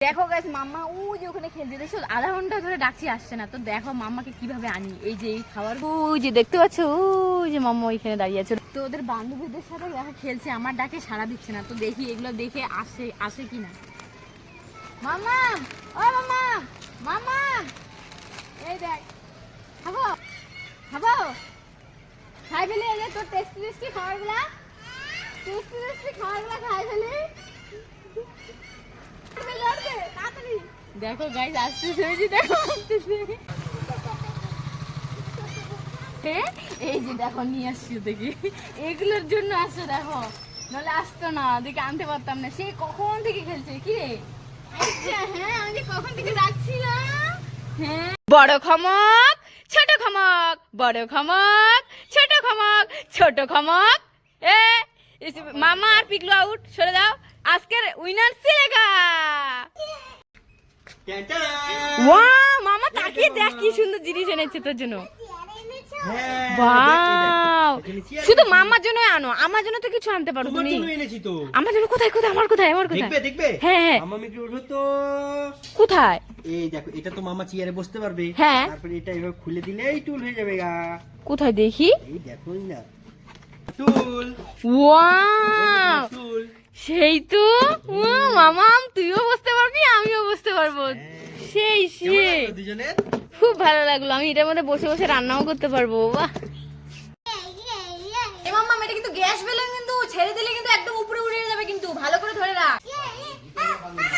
দেখো গাইস মাম্মা ওই যে ওখানে খেলছে, দেখছো আধা ঘন্টা ধরে ডাকছি আসছে না। তো দেখো মাম্মাকে কিভাবে আনি, এই যে এই খাবার ওই যে দেখতে পাচ্ছ, ওই যে মাম্মা ওইখানে দাঁড়িয়ে আছে। তো ওদের বান্ধবীদের সাথে দেখো খেলছে, আমার ডাকে সাড়া দিচ্ছে না। তো দেখি এগুলো দেখে আসে কিনা। মাম্মা ও মাম্মা, মাম্মা এই দেখ খাবো খাবো, খাই ফেলি এই যে তোর টেস্টি টেস্টি খাবারগুলা, টেস্টি টেস্টি খাবারগুলা খাই ফেলি। দেখো গাইস আসতেছে, ওই যে দেখো আসতেছে। এই যে দেখো নিয়ে আসছি, দেখি এগুলোর জন্য আসছে দেখো, নাহলে আসতো না, দেখে আনতে পারতাম না। সে কখন থেকে খেলছে কি রে। আচ্ছা হ্যাঁ আমি যে কখন থেকে রাখছিলাম। হ্যাঁ বড় খমক ছোট খমক, বড় খমক ছোট খমক, ছোট খমক। এ মামা আর পিকলু আউট, সরে যাও। আজকের উইনার সিলেগা। ওয়াও মামা তাকিয়ে দেখ কি সুন্দর জিনিস এনেছে তোর জন্য। ওয়াও শুধু মামার জন্য আনো, আমার জন্য তো কিছু আনতে পারো তুমি। আমার জন্য কোথায় কোথায়, আমার কোথায়, আমার কোথায়? দেখবে দেখবে। হ্যাঁ হ্যাঁ মামা মিটু ওঠো তো। কোথায়? এই দেখো, এটা তো মামা চেয়ারে বসতে পারবে। হ্যাঁ তারপরে এটা এভাবে খুলে দিলেই টুল হয়ে যাবে গা। কোথায় দেখি? এই দেখোই না টুল। ওয়াও টুল সেই তো। মামা তুইও বসতে পারবি, আমিও বসতে পারবো। সেই সেই দুজনের খুব ভালো লাগলো। আমি এটার মধ্যে বসে বসে রান্নাও করতে পারবো। বাহ এ মাম্মা এটা কিন্তু গ্যাস বেলুন, কিন্তু ছেড়ে দিলে কিন্তু একদম উপরে উড়ে যাবে, কিন্তু ভালো করে ধরে রাখ।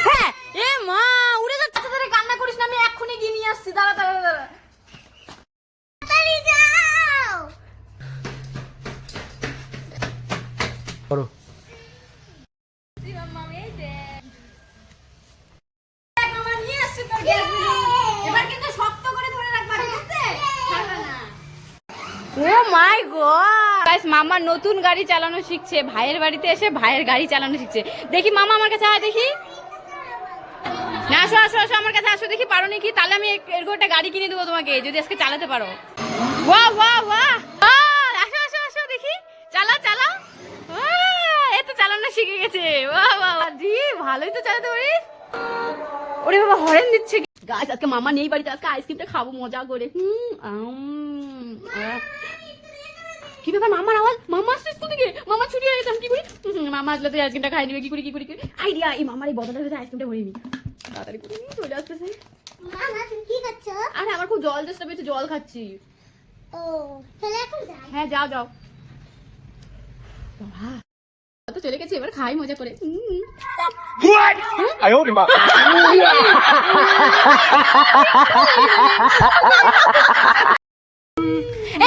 হ্যাঁ এ মা উড়ে যাচ্ছে, তাড়াতাড়ি কান্না করিস না, আমি এক্ষুনি গিয়ে নিয়ে আসছি। দাঁড়া দাঁড়া দাঁড়া, তাড়াতাড়ি যাও। করো। মাম্মা এই দে মামা নিয়ে আসছে তোর গ্যাস বেলুন। এবার কিন্তু শক্ত করে ধরে রাখবা, ঠিক আছে? ছাড়বা না। ও মাই গড গাইস মামা নতুন গাড়ি চালানো শিখছে, ভাইয়ের বাড়িতে এসে ভাইয়ের গাড়ি চালানো শিখছে। দেখি মামা আমার কাছে আয়, দেখি না আসো আসো আসো আমার কাছে আসো, দেখি পারো নাকি। তাহলে আমি এরকম একটা গাড়ি কিনে দেবো তোমাকে, যদি আজকে চালাতে পারো। বাহ বাহ বাহ, আসো আসো আসো দেখি, চালা চালা। এই তো চালানো শিখে গেছে। বাহ বাহ জি ভালোই তো চালাতে পারিস। ওরে বাবা হরেন দিচ্ছে গাছ। আজকে মামা নেই বাড়িতে, আজকে আইসক্রিমটা খাবো মজা করে। কি ব্যাপার মামার আওয়াজ? মামা আসছে স্কুল থেকে, মামা ছুটি হয়ে গেছে, আমি কি করি? মামা আসলে তো আইসক্রিমটা খাই নিবে, কি করি কি করি আইডিয়া। এই মামার এই বদলটা হচ্ছে আইসক্রিমটা ভরে নি, তাড়াতাড়ি করে চলে আসতেছে। মামা তুমি কি করছো? আরে আমার খুব জল তেষ্টা পেয়েছে, জল খাচ্ছি। ও তাহলে এখন যাই। হ্যাঁ যাও যাও। তো চলে গেছে, এবার খাই মজা করে।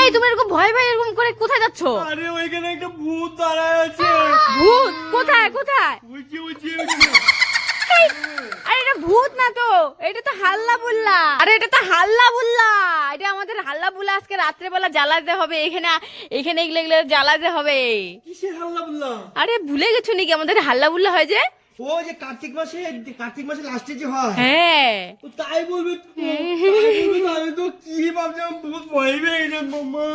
এই তুমি এরকম ভয় ভয় এরকম করে কোথায় যাচ্ছ? আরে ওইখানে একটা ভূত দাঁড়ায় আছে। ভূত কোথায় কোথায়? বুঝছি বুঝছি। আরে এটা ভূত না তো, এটা তো হাল্লা বুল্লা। আরে এটা তো হাল্লা বুল্লা, এটা আমাদের হাল্লা বুল্লা আজকে রাত্রে বেলা জ্বালাতে হবে। এখানে এখানে এগুলো এগুলো জ্বালাতে হবে। কিসের হাল্লা বললা? আরে ভুলে গেছো নাকি আমাদের হাল্লা বুল্লা হয় যে? ও যে কার্তিক মাসে লাস্টে যে হয়। হ্যাঁ ও তাই বলবে তো, আমি তো কি ভাবছিলাম ভূত ভয় পেয়ে গেছে মামা।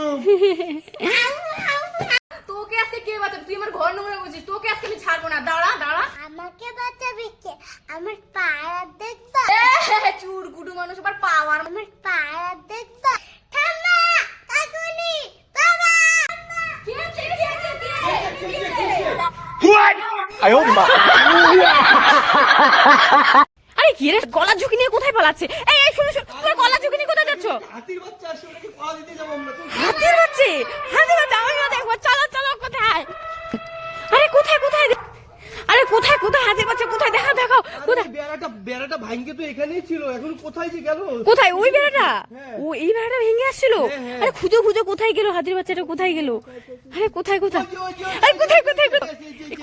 তোকে আজকে কে বাঁচাবে? তুই আমার ঘর নোংরা করছিস, তোকে আজকে আমি ছাড়বো না। দাঁড়া দাঁড়া, আমাকে বাঁচাবে কে? আমার পাড়া দেখবা? চুর গুডু মানুষ আবার পাওয়ার। আমার পাড়া দেখবা? ঠাম্মা কাকুনি বাবা কি আছে কি আছে কি আছে? আরে কি রে গলা ঝুঁকি নিয়ে কোথায় পালাচ্ছে? এই এই শুনো শুনো, তুমি গলা ঝুঁকি নিয়ে কোথায় যাচ্ছ? হাতির বাচ্চা আসে, ওটাকে পাওয়া দিতে যাবো আমরা। হাতির বাচ্চা, হাতির বাচ্চা আমিও দেখবো। চলো চলো কোথায়? আরে কোথায় কোথায়? আরে কোথায় কোথায় হাতির বাচ্চা কোথায়? দেখাও দেখাও কোথায়? বেড়াটা ভাঙকে তো এখানেই ছিল, এখন কোথায় যে গেল? কোথায় ওই বেড়াটা? হ্যাঁ। ও এই বেড়াটা ভেঙে আসছিল। হ্যাঁ, হ্যাঁ। আরে খুঁজো খুঁজো কোথায় গেল হাতির বাচ্চাটা, কোথায় গেল? আরে কোথায় কোথায়? ওই যে, আরে কোথায় কোথায়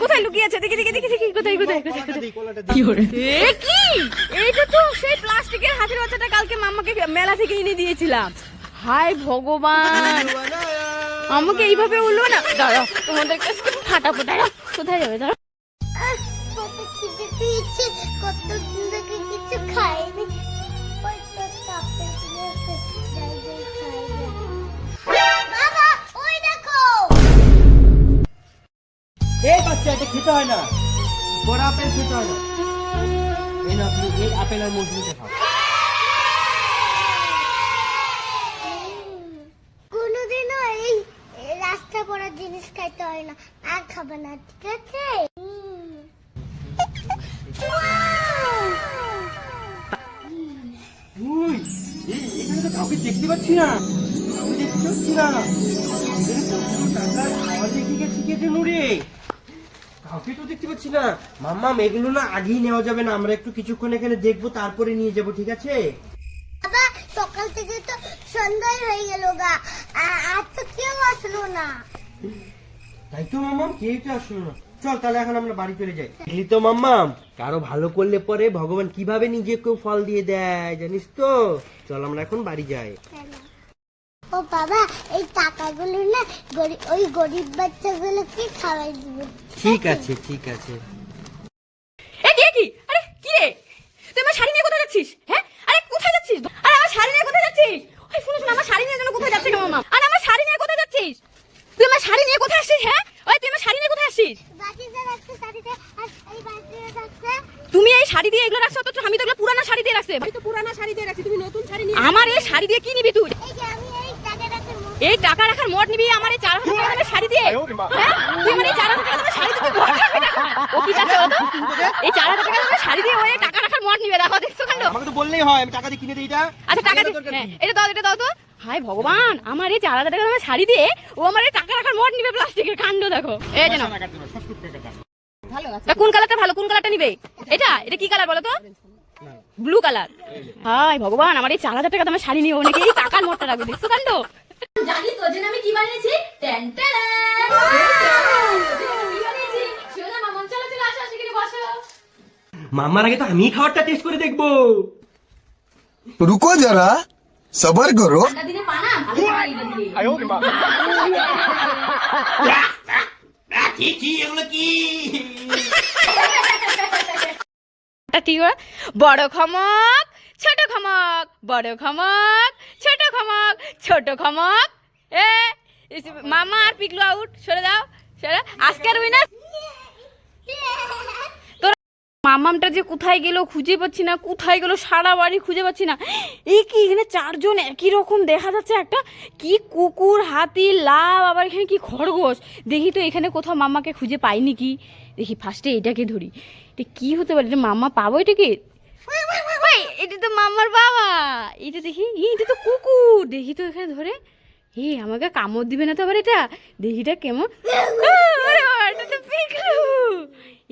কোথায় লুকিয়ে আছে? দেখি দেখি দেখি দেখি কোথায় কোথায় কোথায় কলাটা কোথায়? দিই, কলাটা দিই। কি হরে এ কি? এইটা তো সেই প্লাস্টিকের হাতির বাচ্চাটা কালকে মাম্মাকে মেলা থেকে এনে দিয়েছিলাম। হায় ভগবান, আমাকে এইভাবে উঠলো না। দাঁড়াও তোমাদের কাছে ফাটাবো, দাঁড়াও কোথায় যাবে? দাঁড়াও কত খিদে পেয়েছে, কতদিন থেকে কিছু খাইনি। ওই তো তাপে দিয়েছে, যাই যাই খাই না। বাবা ওই দেখো। এই বাচ্চা এটা খেতে হয় না, বড় আপেল খেতে হয় না। এই এই নাও তুমি এই আপেল আর মৌসুমিটা খাও। কোনোদিনও এই রাস্তা পড়ার জিনিস খাইতে হয় না, আর খাবে না, ঠিক আছে? উই, এখানে তো কাউকে দেখতে পাচ্ছি না, কাউকে দেখতে পাচ্ছি না। এখানে কতগুলো টাকার খাওয়া দেখে শিখেছে নুরে, কাউকে তো দেখতে পাচ্ছি না। মাম্মা এগুলো না আগেই নেওয়া যাবে না, আমরা একটু কিছুক্ষণ এখানে দেখবো তারপরে নিয়ে যাবো, ঠিক আছে? বাবা সকাল থেকে তো সন্ধ্যায় হয়ে গেল গা, আর তো কেউ আসলো না। তাই তো মাম্মাম, কেউ তো আসলো না। চল তাহলে এখন আমরা বাড়ি চলে যাই। দেখলি তো মাম্মাম, কারো ভালো করলে পরে ভগবান কিভাবে নিজেকেও ফল দিয়ে দেয়, জানিস তো? চল আমরা এখন বাড়ি যাই। ও বাবা, এই টাকাগুলো না ওই গরিব বাচ্চাগুলোকে খাওয়াই দিব। ঠিক আছে ঠিক আছে। এ কি আরে কি রে, তুই আমার শাড়ি নিয়ে কোথায় যাচ্ছিস? হ্যাঁ আরে কোথায় যাচ্ছিস? আরে আমার শাড়ি নিয়ে কোথায় যাচ্ছিস? ওই শুনো শুনো, আমার শাড়ি নিয়ে যেন কোথায় যাচ্ছে মামা? আরে আমার শাড়ি নিয়ে কোথায় যাচ্ছিস? তুই আমার শাড়ি নিয়ে কোথায় আসছিস? হ্যাঁ ওই তুই আমার শাড়ি নিয়ে কোথায় আসছিস? বাকিটা রাখছে শাড়িতে, আর এই বাকিটা রাখছে। তুমি এই শাড়ি দিয়ে এগুলো রাখছো, অথচ আমি তো এগুলো পুরানা শাড়ি দিয়ে রাখছি। আমি তো পুরানা শাড়ি দিয়ে রাখছি, তুমি নতুন শাড়ি নিয়ে আমার এই শাড়ি দিয়ে কি নিবি তুই? এই যে আমি এই টাকা রাখতে এই টাকা রাখার মত নিবি আমার এই 4000 টাকা দামের শাড়ি দিয়ে? হ্যাঁ তুই আমার এই 4000 টাকা দামের শাড়ি দিয়ে মদ খাবি টাকা? ও কি চাচ্ছে বলো তো? এই 4000 টাকা দামের শাড়ি দিয়ে ওই টাকা রাখার মত নিবে, দেখো দেখছো কাণ্ড। আমাকে তো বললেই হয়, আমি টাকা দিয়ে কিনে দিই এটা। আচ্ছা টাকা দিয়ে, হ্যাঁ এটা দাও তো। হায় ভগবান, আমার এই 4000 টাকা দামের শাড়ি দিয়ে ও আমার এই টাকা রাখার মত নিবে, প্লাস্টিকের কাণ্ড দেখো। এই যে নাও। ভালো আছে। তা কোন কালারটা ভালো, কোন কালারটা নিবে? এটা কি কালার বলো তো? Blue colour. হায় ভগবান, আমার এই 4000 টাকা দামের শাড়ি নিয়ে অনেকে এই টাকার মতটা রাখবে, দেখছো কাণ্ড। জানিস তো যে আমি কি বানিয়েছি? টেন টেন কি বানিয়েছি? শোনা মামা, চলো চলো আসো আসো, এখানে বসো। মাম্মার আগে তো আমি খাবারটা টেস্ট করে দেখবো। रुको जरा सबर करो। ঠান্ডা দিনে পানা ভালো খাই এটা দিয়ে। এগুলো কি? ঠিক হয়, বড় খমক ছোট খমক, বড় খমক ছোট খমক, ছোট খমক। এ মামা আর পিকলু আউট, সরে দাও সরে। আজকের উইনার মামামটা যে কোথায় গেল খুঁজে পাচ্ছি না, কোথায় গেল সারা বাড়ি খুঁজে পাচ্ছি না। এই কি এখানে 4 জন একই রকম দেখা যাচ্ছে, একটা কি কুকুর, হাতি, লাভ, আবার এখানে কি খরগোশ। দেখি তো এখানে কোথাও মামাকে খুঁজে পাইনি কি। দেখি ফার্স্টে এটাকে ধরি, এটা কি হতে পারে? এটা মামা পাবো এটাকে? এটা তো মামার বাবা। এটা দেখি, এটা তো কুকুর। দেখি তো এখানে ধরে, আমাকে কামড় দিবে না তো আবার এটা? দেখিটা কেমন। এটা তো পিকলু।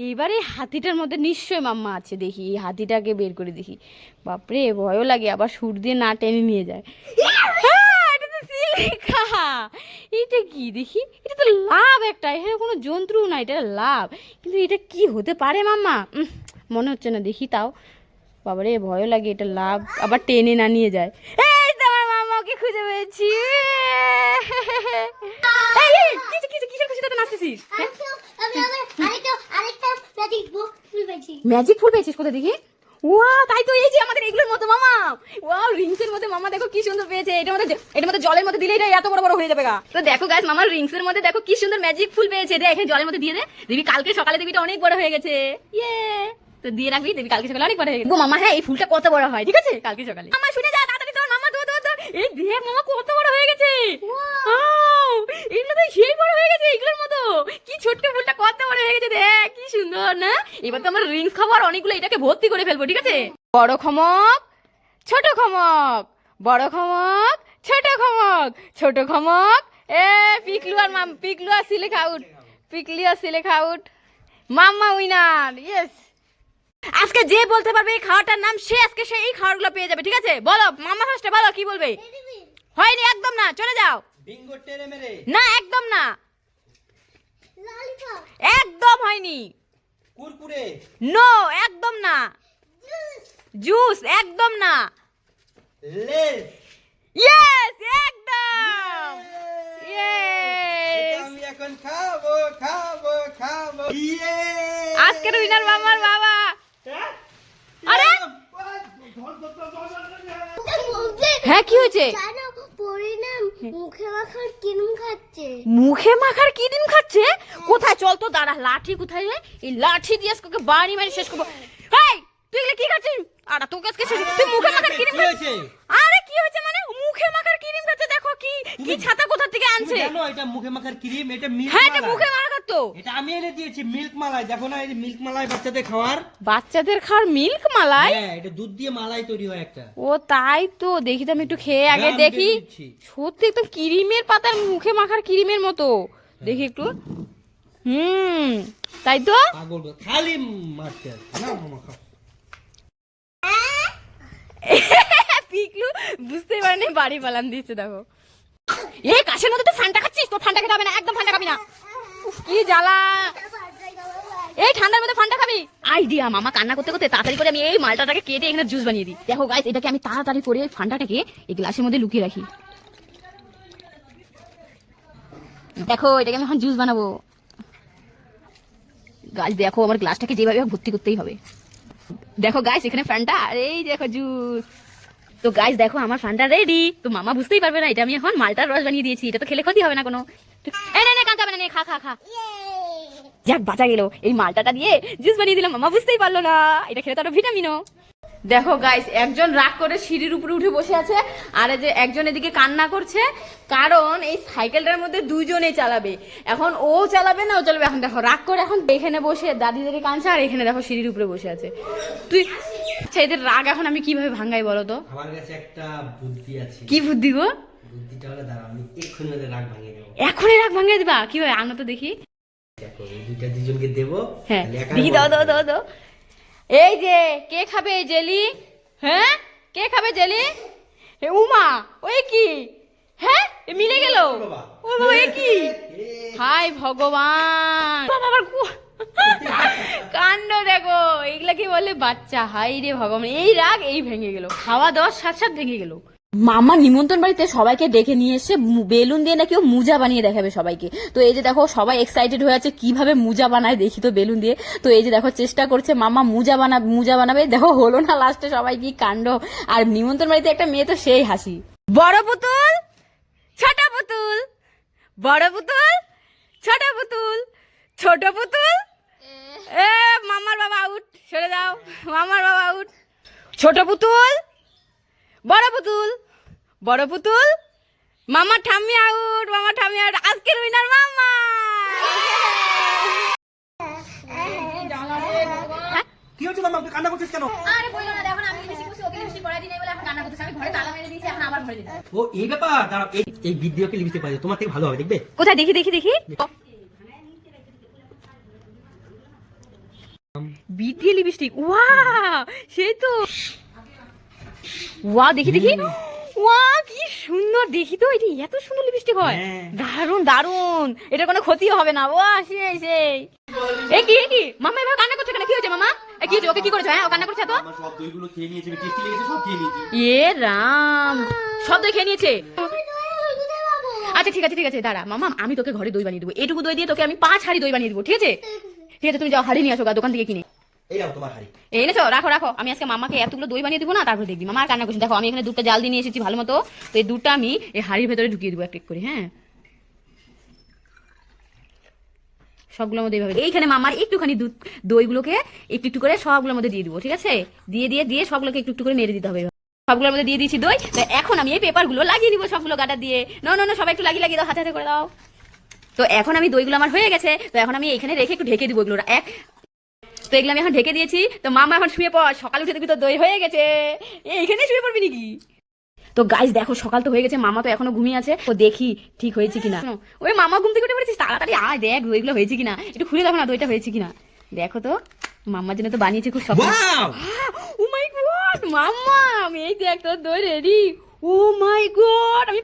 এবারে হাতিটার মধ্যে নিশ্চয় মাম্মা আছে, দেখি এই হাতিটাকে বের করে দেখি। বাপরে ভয়ও লাগে, আবার সুর দিয়ে না টেনে নিয়ে যায়। এটা তো সিলিকা। এটা কি দেখি, এটা তো লাভ একটা, এখানে কোনো জন্তু না, এটা লাভ। কিন্তু এটা কি হতে পারে মাম্মা? মনে হচ্ছে না, দেখি তাও। বাবারে ভয়ও লাগে, এটা লাভ, আবার টেনে না নিয়ে যায়। এই তো আমার মামাকে খুঁজে পেয়েছি। কিসের খুশিতে তো নাচতেছিস? আরেকটা ম্যাজিক বক্স ফুল পেয়েছি। ম্যাজিক ফুল পেয়েছিস কোথায় দেখি? ওয়া, তাই তো, এই যে আমাদের এগুলোর মতো মামা। ওয়াও, রিংসের মধ্যে মামা দেখো কি সুন্দর পেয়েছে। এটার মধ্যে জলের মধ্যে দিলেই এত বড় বড় হয়ে যাবে গা। তো দেখো গাইস, মামার রিংসের মধ্যে দেখো কি সুন্দর ম্যাজিক ফুল পেয়েছে। দে এখানে জলের মধ্যে দিয়ে দে, দেখবি কালকে সকালে দেখবি এটা অনেক বড় হয়ে গেছে। ইয়ে, তো দিয়ে রাখবি, দেখবি কালকে সকালে অনেক বড় হয়ে গেছে। গো মামা, হ্যাঁ এই ফুলটা কত বড় হয়, ঠিক আছে? কালকে সকালে মামা শুনে যা, তাড়াতাড়ি তোর মামা তো এই দেখ মামা কত বড় হয়ে গেছে। এগুলো তো সেই বড় হয়ে গেছে এগুলোর মতো। কি ছোট্ট ফুলটা কত বড় হয়ে গেছে, দেখ কি সুন্দর না? এবার তো আমরা রিংস খাবো আর অনেকগুলো এটাকে ভর্তি করে ফেলবো, ঠিক আছে? বড় খমক ছোট খমক, বড় খমক ছোট খমক, ছোট খমক। পিকলু আর সিলেক আউট, পিকলু আর সিলেক আউট। মাম্মা উইনার, ইয়েস। আজকে যে বলতে পারবে এই খাওয়াটার নাম, সে আজকে এই খাবারগুলো পেয়ে যাবে, ঠিক আছে? বলো মাম্মা ফার্স্টে বলো কি বলবে। হয়নি, একদম না, চলে যাও। বিঙ্গো টেরে মেরে। না একদম না, ললিপপ, একদম হয়নি। কুরকুরে। নো, একদম না। জুস, একদম না। লেস। ইয়েস, একদম। ইয়েস, আমি এখন খাবো খাবো খাবো। ইয়ে, আজকের উইনার মামার বাবা। আরে হ্যাঁ, কি হয়েছে? জানো পরিণাম মুখে মাখার কিনুম খাচ্ছে। মুখে মাখার কি দিন খাচ্ছে? কোথায়? চল তো দাঁড়া, লাঠি কোথায় রে? এই লাঠি দিয়ে আজকে বাড়ি মারি শেষ করবো। এই তুই এগুলো কি খাচ্ছিস? আরে তোকে আজকে তুই মুখে মাখার ক্রিম কি হয়েছে? আরে কি হয়েছে মানে মুখে মাখার ক্রিম খাচ্ছে দেখো কি কি ছাতা কোথা থেকে তুমি আনছে জানো এটা মুখে মাখার ক্রিম, এটা মিল্ক হ্যাঁ এটা মালাই। মুখে মাখার তো এটা আমি এনে দিয়েছি মিল্ক মালাই, দেখো না এই যে মিল্ক মালাই বাচ্চাদের খাওয়ার। বাচ্চাদের খাওয়ার মিল্ক মালাই হ্যাঁ এটা দুধ দিয়ে মালাই তৈরি হয় একটা। ও তাই তো দেখি তো আমি একটু খেয়ে আগে দাম দেখি দিয়ে দিচ্ছি। সত্যি একদম ক্রিমের পাতার মুখে মাখার ক্রিমের মতো দেখি একটু তাই তো পাগল খালি মারতে আছে না মামা খাও। পিকলু বুঝতেই পারেনি বাড়ি পালান দিচ্ছে দেখো এই কাশের মধ্যে তো ফান্টা খাচ্ছিস তো ফান্টা খেতে হবে না একদম ফান্টা খাবি না উফ, কি জ্বালা এই ঠান্ডার মধ্যে ফান্টা খাবি আইডিয়া মামা কান্না করতে করতে তাড়াতাড়ি করে আমি এই মালটাটাকে কেটে এখানে জুস বানিয়ে দিই দেখো গাইস এটাকে আমি তাড়াতাড়ি করে এই ফান্টাটাকে এই গ্লাসের মধ্যে লুকিয়ে রাখি দেখো এটাকে আমি এখন জুস বানাবো গাইস দেখো আমার গ্লাসটাকে যেভাবে হোক ভর্তি করতেই হবে দেখো গাইস এখানে ফান্টা আর এই দেখো জুস তো গাইস দেখো আমার ফান্টা রেডি তো মামা বুঝতেই পারবে না এটা আমি এখন মালটার রস বানিয়ে দিয়েছি এটা তো খেলে ক্ষতি হবে না কোনো এই নে কাঁচা বানা নে খা খা খা যাক বাঁচা গেল এই মালটাটা দিয়ে জুস বানিয়ে দিলাম মামা বুঝতেই পারলো না এটা খেলে তো আরো ভিটামিনও দেখো গাইস একজন রাগ করে সিঁড়ির উপরে উঠে বসে আছে আর এই যে একজন এদিকে কান্না করছে কারণ এই সাইকেলটার মধ্যে দুজনে চালাবে এখন ও চালাবে না ও চালাবে এখন দেখো রাগ করে এখন এখানে বসে দাদিদের কাঁদছে আর এখানে দেখো সিঁড়ির উপরে বসে আছে তুই আচ্ছা এদের রাগ এখন আমি কিভাবে ভাঙাই বলো তো আমার কাছে একটা বুদ্ধি আছে। কি বুদ্ধি গো বুদ্ধিটা হলো দাঁড়াও আমি এক্ষুনি ওদের রাগ ভাঙিয়ে দেবো। এখনই রাগ ভাঙিয়ে দিবা কি হয় আনো তো দেখি দেখো এই দুইটা দুজনকে দেবো। হ্যাঁ তাহলে একা দেখি দাও দাও দাও দাও এই যে কে খাবে জেলি হ্যাঁ কে খাবে জেলি এ উমা ওই কি হ্যাঁ এ মিলে গেল বাবা। ও বাবা এ কি হাই ভগবান বাবা আবার কাণ্ড দেখো এগুলা কি বলে বাচ্চা হাই রে ভগবান এই রাগ এই ভেঙে গেল খাওয়া দাওয়ার সাথে সাথে ভেঙে গেল মামা নিমন্ত্রণ বাড়িতে সবাইকে ডেকে নিয়ে এসে বেলুন দিয়ে নাকি ও মুজা বানিয়ে দেখাবে সবাইকে তো এই যে দেখো সবাই এক্সাইটেড হয়ে আছে কিভাবে মুজা বানায় দেখি তো বেলুন দিয়ে তো এই যে দেখো চেষ্টা করছে মামা মুজা বানাবে দেখো হলো না লাস্টে সবাই কি কাণ্ড আর নিমন্ত্রণ বাড়িতে একটা মেয়ে তো সেই হাসি বড় পুতুল ছোট পুতুল বড় পুতুল ছোট পুতুল ছোট পুতুল এ মামার বাবা আউট সরে যাও মামার বাবা আউট ছোট পুতুল বড় পুতুল বড় পুতুল মামা ঠাম্মি আউট আজকের উইনার মামা কি হচ্ছে মামা তুই কান্না করছিস কেন? আরে বলো না দেখো না আমি লিপস্টিক করছি ওকে লিপস্টিক পরাই দিই নাই বলে এখন কান্না করতেছে আমি ঘরে তালা মেরে দিয়েছি এখন আবার ঘরে দিতে ও এই ব্যাপার দাঁড়াও এই ভিডিওকে লিপস্টিক পাই তোমার থেকে ভালো হবে দেখবে। কোথায় দেখি দেখি দেখি বিটিএ লিপস্টিক ওয়া সেই তো ওয়া দেখি দেখি ওয়া কি সুন্দর দেখি তো এটা এত সুন্দর লিপস্টিক হয় হ্যাঁ। দারুন দারুন এটা কোনো ক্ষতিও হবে না ওয়া সেই সেই এই কি মামা এবার কান্না করছে কেন কি হয়েছে মামা এই কি হয়েছে ওকে কি করেছে হ্যাঁ ও কান্না করছে তো আমার সব দইগুলো খেয়ে নিয়েছে আমি টেস্টি লেগেছে সব খেয়ে নিয়েছি। এ রাম সব দই খেয়ে নিয়েছে আচ্ছা ঠিক আছে দাঁড়া মামা আমি তোকে ঘরে দই বানিয়ে দেবো এটুকু দই দিয়ে তোকে আমি 5 হাঁড়ি দই বানিয়ে দেবো ঠিক আছে তুমি যাও হাঁড়ি নিয়ে আসো দোকান থেকে কিনে এই নাও তোমার হাড়ি। এনেছো রাখো আমি আজকে মামাকে এতগুলো দই বানিয়ে দিব না তারপর দেখবি মামা আর কান্না করছি দেখো আমি এখানে দুধটা জাল দিয়ে নিয়ে এসেছি ভালো মতো তো এই দুধটা আমি এই হাঁড়ির ভেতরে ঢুকিয়ে দেবো এক এক করে হ্যাঁ সবগুলোর মধ্যে এইভাবে এইখানে মামার একটুখানি দুধ দইগুলোকে একটু একটু করে সবগুলোর মধ্যে দিয়ে দিবো ঠিক আছে দিয়ে সবগুলোকে একটু একটু করে নেড়ে দিতে হবে সবগুলোর মধ্যে দিয়ে দিয়েছি দই তো এখন আমি এই পেপারগুলো লাগিয়ে নিবো সবগুলো গাটা দিয়ে না সবাই একটু লাগিয়ে দাও হাতে করে দাও তো এখন আমি দইগুলো আমার হয়ে গেছে তো এখন আমি এখানে রেখে একটু ঢেকে দিবো এগুলো তো এগুলো আমি এখন ঢেকে দিয়েছি তো মামা এখন শুয়ে পড় সকালে উঠে দেখবি তো দই হয়ে গেছে এইখানে শুয়ে পড়বি নাকি তো গাইস দেখো সকাল তো হয়ে গেছে মামা তো এখনো ঘুমিয়ে আছে তো দেখি ঠিক হয়েছে কিনা ওই মামা ঘুম থেকে উঠে পড়েছিস তাড়াতাড়ি আয় দেখ দইগুলো হয়েছে কিনা একটু খুলে দেখো না দইটা হয়েছে কিনা দেখো তো মাম্মার জন্য তো বানিয়েছে খুব সব ওয়াও ও মাই গড মাম্মা আমি এই দেখ তোর দই রেডি ও মাই গড আমি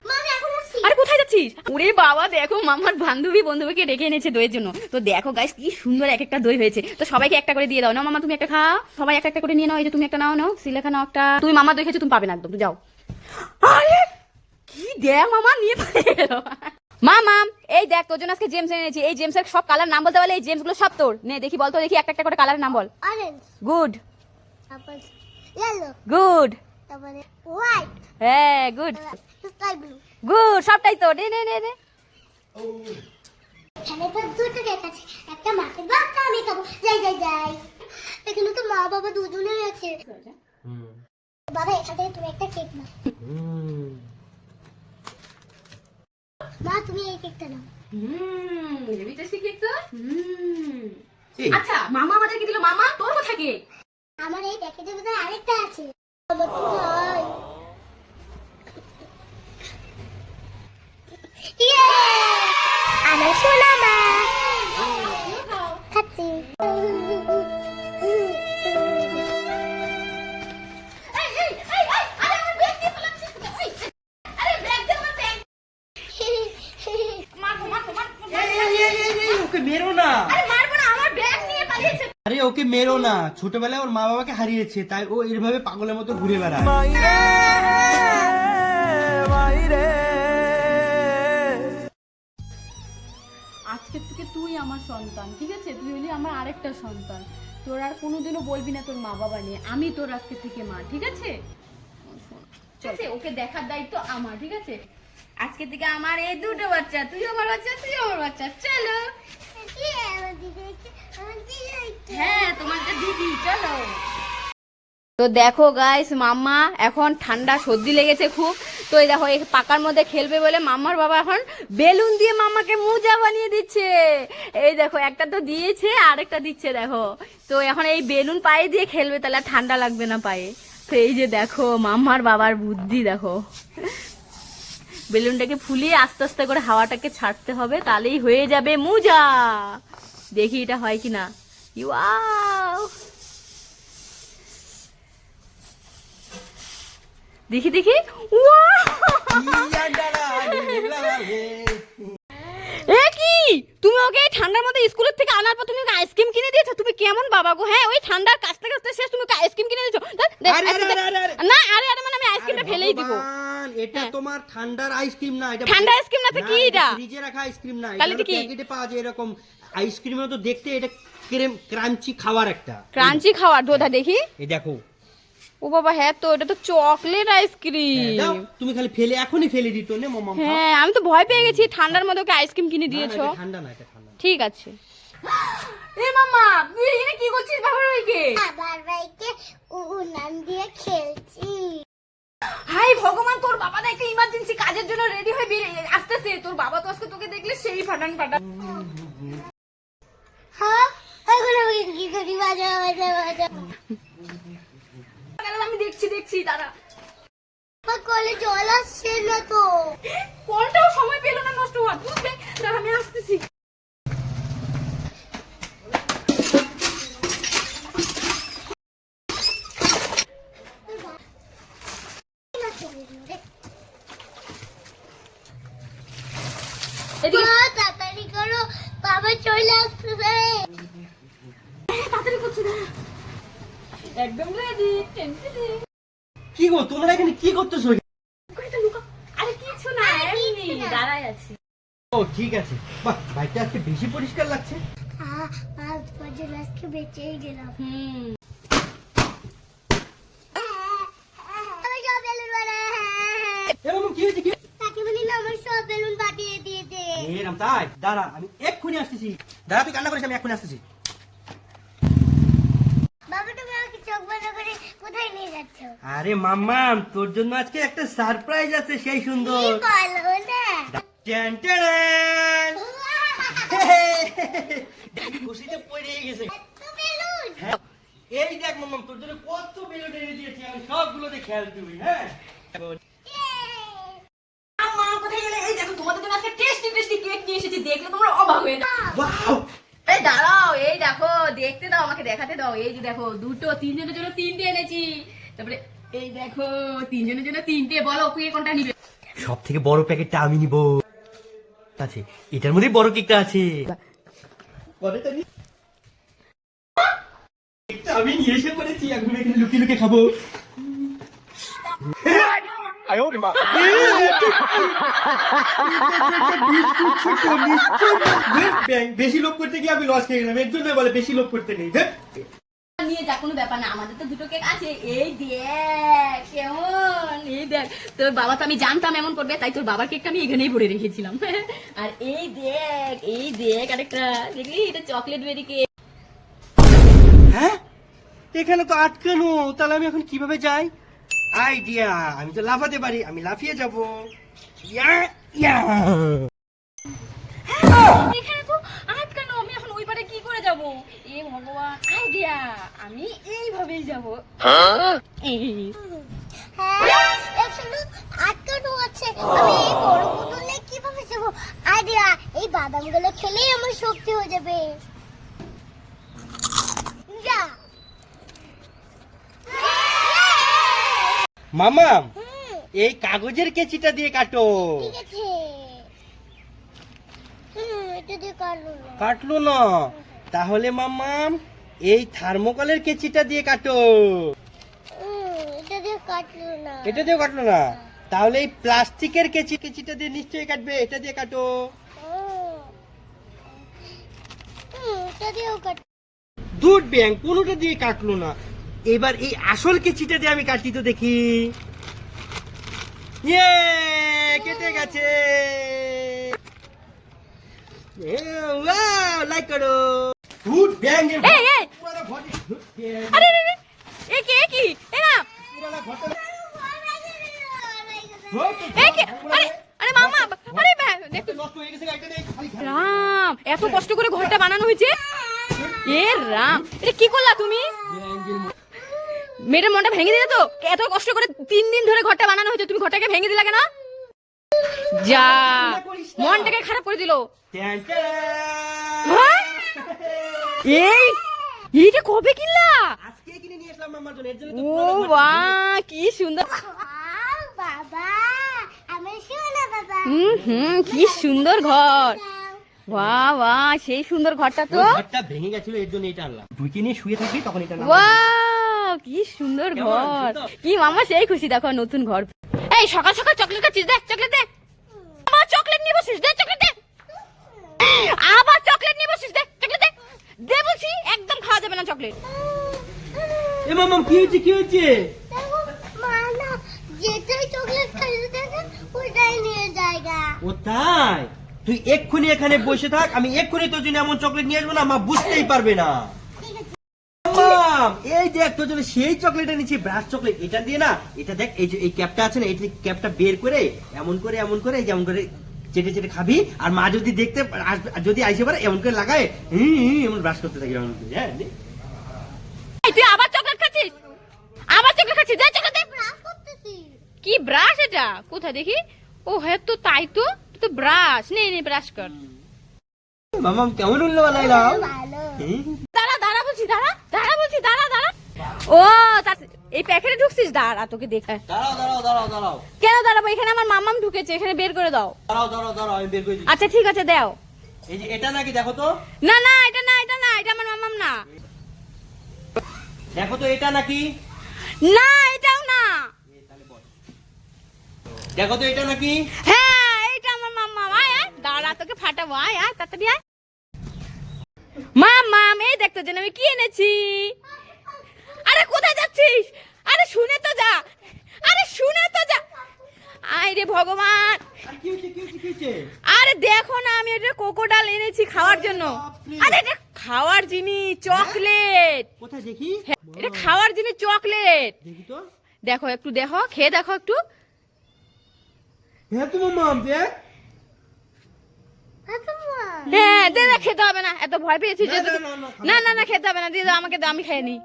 আরে কোথায় যাচ্ছিস ওরে বাবা দেখো মামার বন্ধুকে ডেকে এনেছে দইয়ের জন্য তো দেখো গাইস কি সুন্দর এক একটা দই হয়েছে তো সবাইকে একটা করে দিয়ে দাও না মামা তুমি একটা খাও সবাই একটা একটা করে নিয়ে নাও এই যে তুমি একটা নাও সিলেখা নাও একটা তুমি মামা দই খেয়েছো তুমি পাবে না একদম তুমি যাও আরে কি দেখ মামা নিয়ে গেল মামা এই দেখ তোর জন্য আজকে জেমস এনেছি এই জেমসের সব কালার নাম বলতে পারলে এই জেমস গুলো সব তোর নে দেখি বলতো দেখি একটা একটা করে কালারের নাম বল অরেঞ্জ গুড তারপর ইয়েলো গুড তারপরে হোয়াইট হ্যাঁ গুড স্কাই ব্লু গুড সবটাই তো নে এখানে তো দুটো কেক আছে একটা মাকে বাচ্চা আমি খাবো যাই এখানে তো মা বাবা দুজনেই আছে বাবা এখান থেকে তুমি একটা কেক নাও। মা তুমি এই কেকটা নাও। হেভি টেস্টি কেক তো। এই, আচ্ছা মামা আমাদেরকে দিল, মামা তোর কোথায় কেক? আমার এই প্যাকেটের ভিতরে আরেকটা আছে। আমার তো নাই। ইয়ে! আমার সোনা মা খাচ্ছি। ওকে মেরো না। মারবো না, আমার ব্যাগ নিয়ে পালিয়েছে। আরে ওকে মেরো না, ছোটবেলায় ওর মা বাবাকে হারিয়েছে, তাই ও এভাবে পাগলের মতো ঘুরে বেড়ায়। আজকের থেকে তুই আমার সন্তান, ঠিক আছে? তুই হলি আমার আরেকটা সন্তান। তোর আর কোনোদিনও বলবি না তোর মা বাবা নিয়ে, আমি তোর আজকে থেকে মা, ঠিক আছে? ঠিক আছে, ওকে দেখার দায়িত্ব আমার, ঠিক আছে? আজকে থেকে আমার এই দুটো বাচ্চা, তুই আমার বাচ্চা, তুই আমার বাচ্চা, চলো। হ্যাঁ তোমার দিদি, চলো। তো দেখো গাইস, মাম্মা এখন ঠান্ডা সর্দি লেগেছে খুব, তো এই দেখো এই পাকার মধ্যে খেলবে বলে মাম্মার বাবা এখন বেলুন দিয়ে মাম্মাকে মোজা বানিয়ে দিচ্ছে। এই দেখো একটা তো দিয়েছে, আরেকটা দিচ্ছে দেখো। তো এখন এই বেলুন পায়ে দিয়ে খেলবে, তাহলে আর ঠান্ডা লাগবে না পায়ে। তো এই যে দেখো মাম্মার বাবার বুদ্ধি দেখো, বেলুনটাকে ফুলিয়ে আস্তে আস্তে করে হাওয়াটাকে ছাড়তে হবে, তাহলেই হয়ে যাবে মোজা। দেখি এটা হয় কিনা। ওয়াও, দেখি দেখি। এ কি, তুমি ওকে ঠান্ডার মধ্যে স্কুলের থেকে আনার পর তুমি আইসক্রিম কিনে দিয়েছো? তুমি কেমন বাবা গো? হ্যাঁ, ওই ঠান্ডার কাছতে কাছতে শেষ, তুমি আইসক্রিম কিনে দিয়েছো? না আরে আরে মানে আমি আইসক্রিমটা ফেলেই দিব। এটা তোমার ঠান্ডার আইসক্রিম না, এটা ঠান্ডা আইসক্রিম না তো কি এটা? ফ্রিজে রাখা আইসক্রিম না, তাহলে এটা কি? প্যাকেটে পাওয়া যায় এরকম আইসক্রিমের মতো দেখতে, এটা ক্রাঞ্চি খাবার একটা। ক্রাঞ্চি খাওয়ার দোধা দেখি। এই দেখো। ও বাবা, হ্যাঁ তো এটা তো চকলেট আইসক্রিম। দাও, তুমি খালি ফেলে এখনই ফেলে দিত নে মামা। হ্যাঁ আমি তো ভয় পেয়ে গেছি, ঠান্ডার মধ্যে ওকে আইসক্রিম কিনে দিয়েছো। ঠান্ডা না, এটা ঠান্ডা না। ঠিক আছে। এ মাম্মা, তুই এখানে কি করছিস বাবার ভাইকে? বাবার ভাইকে উনান দিয়ে খেলছি। হাই ভগবান, তোর বাবা না একটা ইমার্জেন্সি কাজের জন্য রেডি হয়ে বেরিয়ে আসতেছে। তোর বাবা তো আজকে তোকে দেখলে সেই ফাটান ফাটান। হ্যাঁ এখন আমি কি করি? বাজা বাজা বাজা। আমি দেখছি দেখছি, দাঁড়া। কলে জল আসছে না তো। কোনটাও সময় পেল না নষ্ট হওয়ার, বুঝলে? দাঁড়া আমি আসতেছি। এদিকে তাড়াতাড়ি করো, বাবা চলে আসতেছে। তাড়াতাড়ি করছি, দাঁড়া। একদম রেডি, টেনশন নেই। কি গো, তোমরা এখানে কি করতেছো? কয়টা লুকা। আরে কিছু না, এমনি দাঁড়াই আছি। ও ঠিক আছে। বাহ, ভাইটা আজকে বেশি পরিষ্কার লাগছে। আজ পর্যন্ত আজকে বেঁচেই গেলাম। আমার সব বেলুন এরকম কি হয়েছে? কি তাকে বলি না, আমার সব বেলুন ফাটিয়ে দিয়েছে। এরকম তাই? দাঁড়া, আমি এক্ষুনি আসতেছি। দাঁড়া, তুই কান্না করিস, আমি এক্ষুনি আসতেছি। বাবা তুমি আমাকে চোখ বন্ধ করে কোথায় নিয়ে যাচ্ছ? আরে মাম্মা, তোর জন্য আজকে একটা সারপ্রাইজ আছে, সেই সুন্দর। কি বলো না? Tan tan. খুশিতে পড়ে গেছে। এত বেলুন। হ্যাঁ, এই দেখ মাম্মা, তোর জন্য কত বেলুন এনে দিয়েছি আমি, সবগুলোতে খেয়াল দিবি। হ্যাঁ মা কোথায় গেলে? এই দেখো তোমাদের জন্য আজকে টেস্টি টেস্টি কেক নিয়ে এসেছি, দেখলে তোমরা অবাক হয়ে যাবে। ওয়াও, এই দাঁড়াও, এই দেখো, দেখতে দাও, আমাকে দেখাতে দাও। এই যে দেখো, দুটো, তিনজনের জন্য তিনটে এনেছি। তারপরে এই দেখো, তিনজনের জন্য তিনটে। বলো কে কোনটা নিবে? সব থেকে বড় প্যাকেটটা আমি নিব। আছে, এটার মধ্যে বড় কেকটা আছে। কেকটা আমি নিয়ে এসে পড়েছি, এখন এখানে লুকিয়ে লুকিয়ে খাবো। বেশি লোভ করতে গিয়ে আমি লস খেয়ে গেলাম, এর জন্য বলে বেশি লোভ করতে নেই। নিয়ে যা, কোনো ব্যাপার না, আমাদের তো দুটো কেক আছে। এই দেখ কেমন, এই দেখ। তোর বাবা তো আমি জানতাম এমন করবে, তাই তোর বাবার কেকটা আমি এখানেই ভরে রেখেছিলাম। আর এই দেখ আরেকটা, দেখলি এটা চকলেট বেরি কেক। হ্যাঁ, এখানে তো আটকানো, তাহলে আমি এখন কিভাবে যাই? আইডিয়া, আমি তো লাফাতে পারি, আমি লাফিয়ে যাব। ইয়া ইয়া এখানে তো আটকানো, আমি এখন ওই পারে কি করে যাব? এ ভগবান, আইডিয়া, আমি এইভাবেই যাব। এই হ্যাঁ এখানে আটকানো আছে, আমি এই বড় বোতলে কিভাবে যাবো? আইডিয়া, এই বাদামগুলো খেলেই আমার শক্তি হয়ে যাবে। যা মামা, এই কাগজের কেচিটা দিয়ে কাটো। ঠিক আছে। এটা দিয়ে কাটলো না। কাটলো না, তাহলে মামা এই থার্মোকলের কেচিটা দিয়ে কাটো। এটা দিয়ে কাটলো না। এটা দিয়ে কাটলো না, তাহলে এই প্লাস্টিকের কেচিটা দিয়ে নিশ্চয়ই কাটবে, এটা দিয়ে কাটো। এটা দিয়েও কাট। দুধ ব্যাং, কোনোটা দিয়ে কাটলো না। এবার এই আসল কেচিটা দিয়ে আমি কাটি তো দেখি। ইয়ে, কেটে গেছে। লাইক করো। দুধ ব্যাং এর এই, এই। পুরো ঘটে। আরে আরে আরে, এ কি এ কি? এ না, পুরো ঘটে। এ কি? আরে আরে মামা, আরে দেখ তো, নষ্ট হয়ে গেছে, এটা নেই, খালি খালি। রাম, এত কষ্ট করে ঘরটা বানানো হয়েছে। এ রাম, এটা কি করলা তুমি? মেয়েটার মনটা ভেঙে দিলে তো? এত কষ্ট করে 3 দিন ধরে ঘরটা বানানো হয়েছে, তুমি ঘরটাকে ভেঙে দিলা কেন? যা, মনটাকে খারাপ করে দিল। Tan tan. হ্যাঁ? এই এইটা কবে কিনলা? আজকে কিনে নিয়ে আসলাম মামার জন্য, এর জন্য তো ও পুরো ঘরটা। বাহ, কি সুন্দর। ওয়াও, বাবা আমি শোনা বাবা। কি সুন্দর ঘর। বাহ বাহ, সেই সুন্দর ঘরটা তো। ওই ঘরটা ভেঙে গেছিল, এর জন্য এটা আনলাম। দুইকে নিয়ে শুয়ে থাকি, তখন এটা নামাবো। ওয়াও, কি সুন্দর কেমন ঘর। লাগছে তো? কি মামা সেই খুশি, দেখো নতুন ঘর। এই সকাল সকাল চকলেট খাচ্ছিস, দে চকলেট দে। আবার চকলেট নিয়ে বসিস, দে চকলেট দে। আবার চকলেট নিয়ে বসিস, দে চকলেট দে। দে বলছি, একদম খাওয়া যাবে না চকলেট। এ মামাম, কি হয়েছে কি হয়েছে? দেখো মা না, যেটাই চকলেট খাইতে দেখে ওইটাই নিয়ে জায়গা। ও তাই? তুই এক্ষুনি এখানে বসে থাক, আমি এক্ষুনি তোর জন্য এমন চকলেট নিয়ে আসবো না, মা বুঝতেই পারবে না। মামাম, এই দেখ তোর জন্য সেই চকলেট এনেছি, ব্রাশ চকলেট। এটা দিয়ে না, এটা দেখ, এই যে এই ক্যাপটা আছে না, এই ক্যাপটা বের করে এমন করে এই যেমন করে চেটে চেটে খাবি। আর মা যদি দেখতে যদি আইসে পারে, এমন করে লাগায় এমন ব্রাশ করতে থাকি এমন করে। হ্যাঁ, নে। এই তুই আবার চকলেট খাচ্ছিস? আবার চকলেট খাচ্ছিস, দে চকলেট দে। ব্রাশ করতেছি। কি ব্রাশ এটা? কোথায় দেখি? ও হ্যাঁ তো, তাই তো, তো ব্রাশ নে নে, ব্রাশ কর। মামাম কেমন উল্লো বানাইলাম? ভালো। দাঁড়া দাঁড়া বলছি, দাঁড়া দাঁড়া বলছি, দাঁড়া দাঁড়া। ও এই প্যাকেটে ঢুকছিস? দাঁড়া তোকে দেখা। দাঁড়াও, কেন দাঁড়াবো? এখানে আমার মামাম ঢুকেছে, এখানে বের করে দাও। আমি বের করে দিচ্ছি। আচ্ছা ঠিক আছে, দাও। এই যে এটা নাকি, দেখো তো, না না, এটা না, এটা না, এটা আমার মামাম না। দেখো তো এটা নাকি, না এটাও না। দেখো তো এটা নাকি। হ্যাঁ এটা আমার মামাম। আয় আয়, দাঁড়া তোকে ফাটাবো, আয় আয় তাড়াতাড়ি আয়। মামাম, এই দেখতো যেন আমি কি এনেছি। আরে কোথায় যাচ্ছিস? আরে শুনে তো যা, আরে শুনে তো যা। আয় রে ভগবান, আর কি হয়েছে? আরে দেখো না, আমি এটা কোকোডাল এনেছি খাওয়ার জন্য। আরে এটা খাওয়ার জিনিস, চকলেট। কোথায় দেখি? এটা খাওয়ার জিনিস, চকলেট। দেখি তো। দেখো একটু, দেখো খেয়ে দেখো একটু। হ্যাঁ তো মামাম, দেখ। হ্যাঁ দে দে, খেতে হবে না, এত ভয় পেয়েছি যে। না, না, না, না না না, খেতে হবে না, দিয়ে দাও আমাকে, দাও আমি খেয়ে নিই।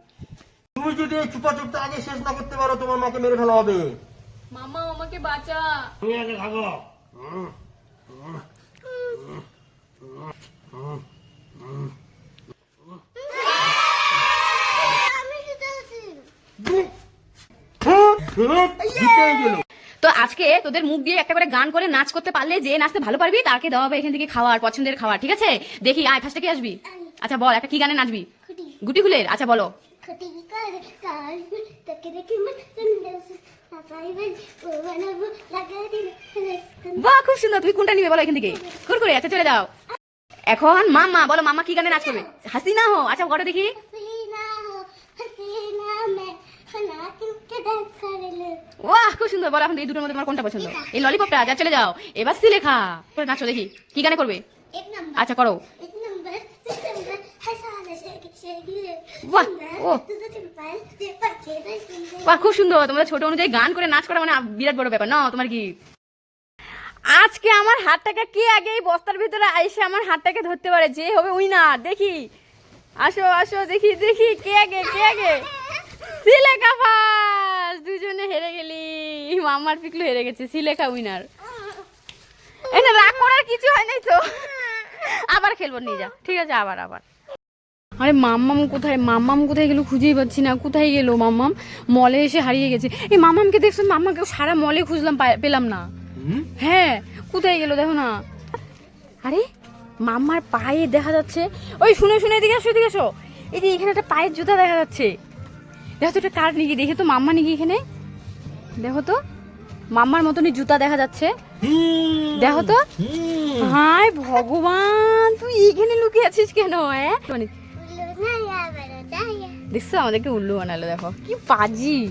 তুমি যদি এই চুপাচুপটা আগে শেষ না করতে পারো, তোমার মাকে মেরে ফেলা হবে। মামা আমাকে বাঁচা। তুমি আগে খাবো। আমি জিতেছি। জিতেই গেল। তো আজকে তোদের মুখ দিয়ে একটা করে গান করে নাচ করতে পারলে, যে নাচতে ভালো পারবি তাকে দেওয়া হবে এখান থেকে খাওয়ার, পছন্দের খাবার, ঠিক আছে? দেখি আয়, ফার্স্টে কি আসবি? আচ্ছা বল, একটা কি গানে নাচবি? খুঁটি গুটি খুলের। আচ্ছা বলো। খুঁটি করে কাল তাকে দেখি মন সুন্দর তাকাইবেন ও বানাবো লাগাই দিন। বাহ খুব সুন্দর, তুমি কোনটা নিবে বলো এখান থেকে? করে আচ্ছা চলে যাও। এখন মামা বলো, মামা কি গানে নাচ করবে? হাসিনা হো। আচ্ছা বলো দেখি। हसीना मैं हना के डांस कर ले। বাহ খুব সুন্দর, বলো এখন এই দুটোর মধ্যে তোমার কোনটা পছন্দ? এই ললিপপটা। যা চলে যাও, এবার সিলেখা করে নাচো দেখি, কি গানে করবে? एक नंबर আচ্ছা করো। एक नंबर है साले से বাহ ও বাহ খুব সুন্দর। তোমরা ছোট অনুযায়ী গান করে নাচ করা মানে বিরাট বড় ব্যাপার না তোমার কি। আজকে আমার হাতটাকে কে আগে এই বস্তার ভিতরে এসে আমার হাতটাকে ধরতে পারে যে হবে উইনার। দেখি আসো আসো দেখি দেখি কে আগে কে আগে। সিলেখা ফার্স্ট, দুজনে হেরে গেলি। মামার পিকলু হেরে গেছে, সিলেখা উইনার। এনে রাগ করার কিছু হয় নাই তো, আবার খেলবো নিয়ে যা। ঠিক আছে আবার আবার। আরে মাম্মাম কোথায়, মাম্মাম কোথায় গেল খুঁজেই পাচ্ছি না। কোথায় গেল মাম্মাম? মলে এসে হারিয়ে গেছে। এই মাম্মামকে দেখছো? মাম্মাকে সারা মলে খুঁজলাম পেলাম না। হ্যাঁ কোথায় গেল দেখো না। আরে মাম্মার পায়ে দেখা যাচ্ছে। ওই শুনে শুনে এদিকে আসো এদিকে আসো। এই যে এখানে একটা পায়ের জুতা দেখা যাচ্ছে। দেখো তো এটা কার নাকি, দেখে তো মাম্মা নাকি এখানে। দেখো তো মাম্মার মতনই জুতা দেখা যাচ্ছে। দেখো তো। হায় ভগবান, তুই এখানে লুকিয়ে আছিস কেন? হ্যাঁ দেখছো আমাদেরকে উল্লু বানালো। দেখো কি পাজি।